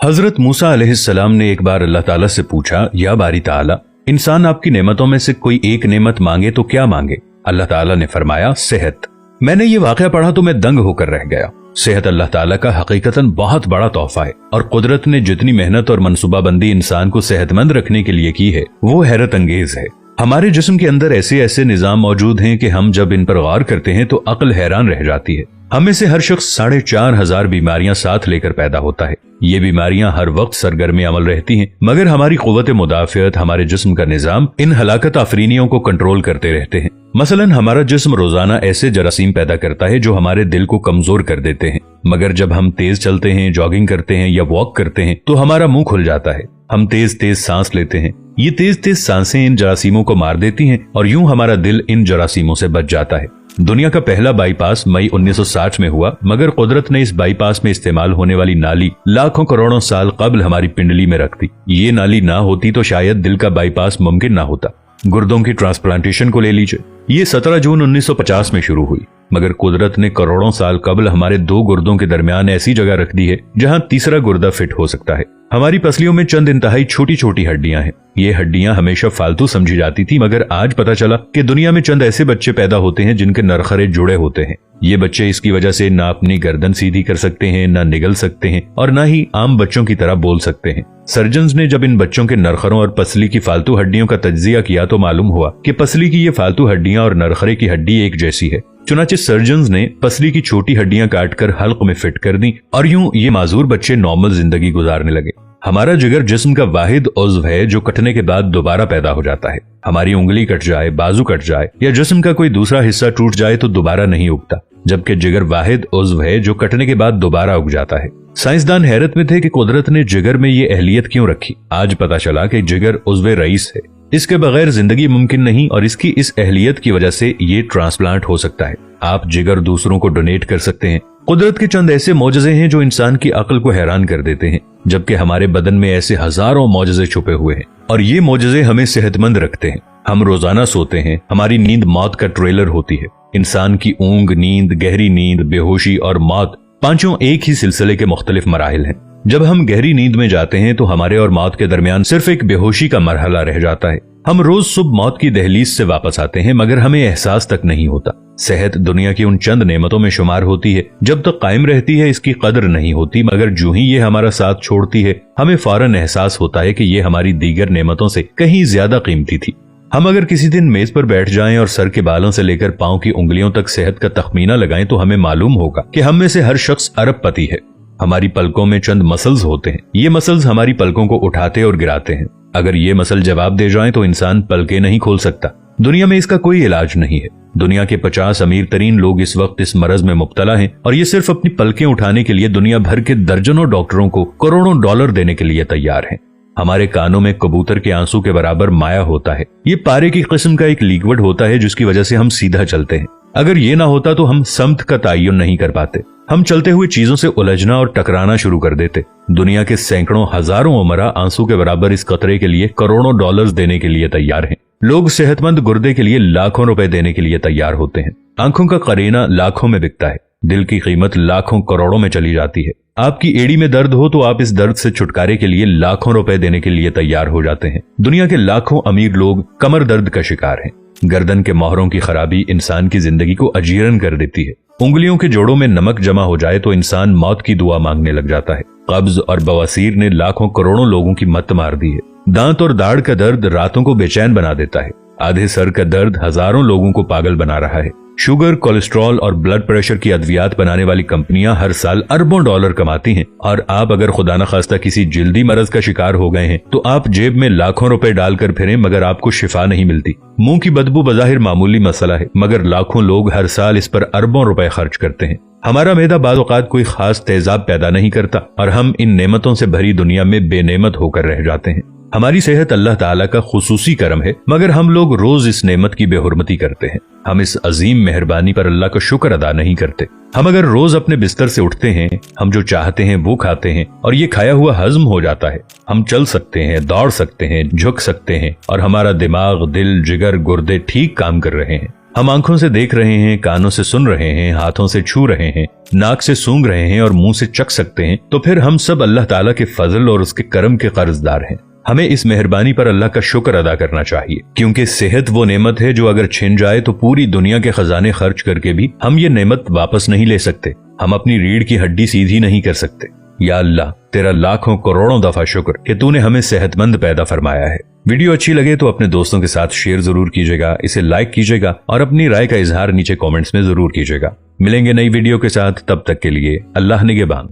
हजरत मूसा अलैहिस्सलाम ने एक बार अल्लाह ताला से पूछा, या बारी ताला, इंसान आपकी नेमतों में से कोई एक नेमत मांगे तो क्या मांगे? अल्लाह ताला ने फरमाया, सेहत। मैंने ये वाकया पढ़ा तो मैं दंग होकर रह गया। सेहत अल्लाह ताला का हकीकतन बहुत बड़ा तोहफा है और कुदरत ने जितनी मेहनत और मनसूबाबंदी इंसान को सेहतमंद रखने के लिए की है वो हैरत अंगेज है। हमारे जिस्म के अंदर ऐसे ऐसे निजाम मौजूद हैं कि हम जब इन पर गौर करते हैं तो अक्ल हैरान रह जाती है। हमें से हर शख्स 4,500 बीमारियां साथ लेकर पैदा होता है। ये बीमारियां हर वक्त सरगर्म अमल रहती हैं, मगर हमारी कुव्वत मुदाफियत, हमारे जिस्म का निजाम इन हलाकत आफरीनियों को कंट्रोल करते रहते हैं। मसलन हमारा जिस्म रोजाना ऐसे जरासीम पैदा करता है जो हमारे दिल को कमजोर कर देते हैं, मगर जब हम तेज चलते हैं, जॉगिंग करते हैं या वॉक करते हैं तो हमारा मुंह खुल जाता है। हम तेज तेज सांस लेते हैं, ये तेज तेज सांसें इन जरासीमों को मार देती हैं और यूं हमारा दिल इन जरासीमों से बच जाता है। दुनिया का पहला बाईपास मई 1960 में हुआ, मगर कुदरत ने इस बाईपास में इस्तेमाल होने वाली नाली लाखों करोड़ों साल कबल हमारी पिंडली में रख दी। ये नाली ना होती तो शायद दिल का बाईपास मुमकिन ना होता। गुर्दों की ट्रांसप्लांटेशन को ले लीजिए, ये 17 जून 1950 में शुरू हुई, मगर कुदरत ने करोड़ों साल कबल हमारे दो गुर्दों के दरमियान ऐसी जगह रख दी है जहां तीसरा गुर्दा फिट हो सकता है। हमारी पसलियों में चंद इंतहाई छोटी छोटी हड्डियां हैं। ये हड्डियां हमेशा फालतू समझी जाती थी, मगर आज पता चला कि दुनिया में चंद ऐसे बच्चे पैदा होते हैं जिनके नरखरे जुड़े होते हैं। ये बच्चे इसकी वजह से ना अपनी गर्दन सीधी कर सकते हैं, ना निगल सकते हैं और ना ही आम बच्चों की तरह बोल सकते हैं। सर्जन्स ने जब इन बच्चों के नरखरों और पसली की फालतू हड्डियों का तज्जिया किया तो मालूम हुआ कि पसली की ये फालतू हड्डियां और नरखरे की हड्डी एक जैसी है। चुनाचे सर्जन्स ने पसली की छोटी हड्डियां काटकर हल्क में फिट कर दी और यूं ये माजूर बच्चे नॉर्मल जिंदगी गुजारने लगे। हमारा जिगर जिस्म का वाहिद उज़्व है जो कटने के बाद दोबारा पैदा हो जाता है। हमारी उंगली कट जाए, बाजू कट जाए या जिस्म का कोई दूसरा हिस्सा टूट जाए तो दोबारा नहीं उगता, जबकि जिगर वाहिद उज़्व है जो कटने के बाद दोबारा उग जाता है। साइंसदान हैरत में थे कि कुदरत ने जिगर में ये अहलियत क्यों रखी। आज पता चला कि जिगर उज़्व रईस है, इसके बगैर जिंदगी मुमकिन नहीं और इसकी इस अहलियत की वजह से ये ट्रांसप्लांट हो सकता है। आप जिगर दूसरों को डोनेट कर सकते हैं। कुदरत के चंद ऐसे मौजज़े हैं जो इंसान की अक्ल को हैरान कर देते हैं, जबकि हमारे बदन में ऐसे हजारों मौजज़े छुपे हुए हैं और ये मौजज़े हमें सेहतमंद रखते हैं। हम रोजाना सोते हैं, हमारी नींद मौत का ट्रेलर होती है। इंसान की ऊंग, नींद, गहरी नींद, बेहोशी और मौत पांचों एक ही सिलसिले के मुख्तलिफ मराहिल हैं। जब हम गहरी नींद में जाते हैं तो हमारे और मौत के दरमियान सिर्फ एक बेहोशी का मरहला रह जाता है। हम रोज सुबह मौत की दहलीज से वापस आते हैं, मगर हमें एहसास तक नहीं होता। सेहत दुनिया की उन चंद नेमतों में शुमार होती है, जब तक कायम रहती है इसकी कदर नहीं होती, मगर जो ही ये हमारा साथ छोड़ती है हमें फौरन एहसास होता है कि ये हमारी दीगर नेमतों से कहीं ज्यादा कीमती थी। हम अगर किसी दिन मेज पर बैठ जाएं और सर के बालों से लेकर पांव की उंगलियों तक सेहत का तखमीना लगाएं तो हमें मालूम होगा कि हम में से हर शख्स अरबपति है। हमारी पलकों में चंद मसल्स होते हैं, ये मसल्स हमारी पलकों को उठाते और गिराते हैं। अगर ये मसल जवाब दे जाएं तो इंसान पलकें नहीं खोल सकता। दुनिया में इसका कोई इलाज नहीं है। दुनिया के 50 अमीर तरीन लोग इस वक्त इस मरज में मुब्तला हैं और ये सिर्फ अपनी पलकें उठाने के लिए दुनिया भर के दर्जनों डॉक्टरों को करोड़ों डॉलर देने के लिए तैयार हैं। हमारे कानों में कबूतर के आंसू के बराबर माया होता है। ये पारे की किस्म का एक लिक्विड होता है जिसकी वजह से हम सीधा चलते हैं। अगर ये ना होता तो हम समत का तयन नहीं कर पाते। हम चलते हुए चीजों से उलझना और टकराना शुरू कर देते। दुनिया के सैकड़ों हजारों उमरा आंसू के बराबर इस कतरे के लिए करोड़ों डॉलर्स देने के लिए तैयार हैं। लोग सेहतमंद गुर्दे के लिए लाखों रुपए देने के लिए तैयार होते हैं। आंखों का करीना लाखों में बिकता है। दिल की कीमत लाखों करोड़ों में चली जाती है। आपकी एड़ी में दर्द हो तो आप इस दर्द से छुटकारे के लिए लाखों रुपए देने के लिए तैयार हो जाते हैं। दुनिया के लाखों अमीर लोग कमर दर्द का शिकार हैं। गर्दन के मोहरों की खराबी इंसान की जिंदगी को अजीरन कर देती है। उंगलियों के जोड़ों में नमक जमा हो जाए तो इंसान मौत की दुआ मांगने लग जाता है। कब्ज और बवासीर ने लाखों करोड़ों लोगों की मत मार दी है। दांत और दाढ़ का दर्द रातों को बेचैन बना देता है। आधे सर का दर्द हजारों लोगों को पागल बना रहा है। शुगर, कोलेस्ट्रॉल और ब्लड प्रेशर की अद्वियात बनाने वाली कंपनियां हर साल अरबों डॉलर कमाती हैं और आप अगर खुदा न खास्ता किसी जिल्दी मरज का शिकार हो गए हैं तो आप जेब में लाखों रुपए डालकर फिरें मगर आपको शिफा नहीं मिलती। मुंह की बदबू बज़ाहिर मामूली मसला है, मगर लाखों लोग हर साल इस पर अरबों रुपए खर्च करते हैं। हमारा मैदा बाज़ औक़ात कोई खास तेजाब पैदा नहीं करता और हम इन नेमतों से भरी दुनिया में बेनेमत होकर रह जाते हैं। हमारी सेहत अल्लाह ताला का खुसूसी करम है, मगर हम लोग रोज इस नेमत की बेहुरमती करते हैं। हम इस अजीम मेहरबानी पर अल्लाह का शुक्र अदा नहीं करते। हम अगर रोज अपने बिस्तर से उठते हैं, हम जो चाहते हैं वो खाते हैं और ये खाया हुआ हजम हो जाता है। हम चल सकते हैं, दौड़ सकते हैं, झुक सकते हैं और हमारा दिमाग, दिल, जिगर, गुर्दे ठीक काम कर रहे हैं। हम आंखों से देख रहे हैं, कानों से सुन रहे हैं, हाथों से छू रहे हैं, नाक से सूंघ रहे हैं और मुंह से चख सकते हैं, तो फिर हम सब अल्लाह ताला के फजल और उसके करम के कर्जदार हैं। हमें इस मेहरबानी पर अल्लाह का शुक्र अदा करना चाहिए, क्योंकि सेहत वो नेमत है जो अगर छिन जाए तो पूरी दुनिया के खजाने खर्च करके भी हम ये नेमत वापस नहीं ले सकते। हम अपनी रीढ़ की हड्डी सीधी नहीं कर सकते। या अल्लाह, तेरा लाखों करोड़ों दफा शुक्र कि तूने हमें सेहतमंद पैदा फरमाया है। वीडियो अच्छी लगे तो अपने दोस्तों के साथ शेयर जरूर कीजिएगा, इसे लाइक कीजिएगा और अपनी राय का इजहार नीचे कमेंट्स में जरूर कीजिएगा। मिलेंगे नई वीडियो के साथ, तब तक के लिए अल्लाह निगहबान।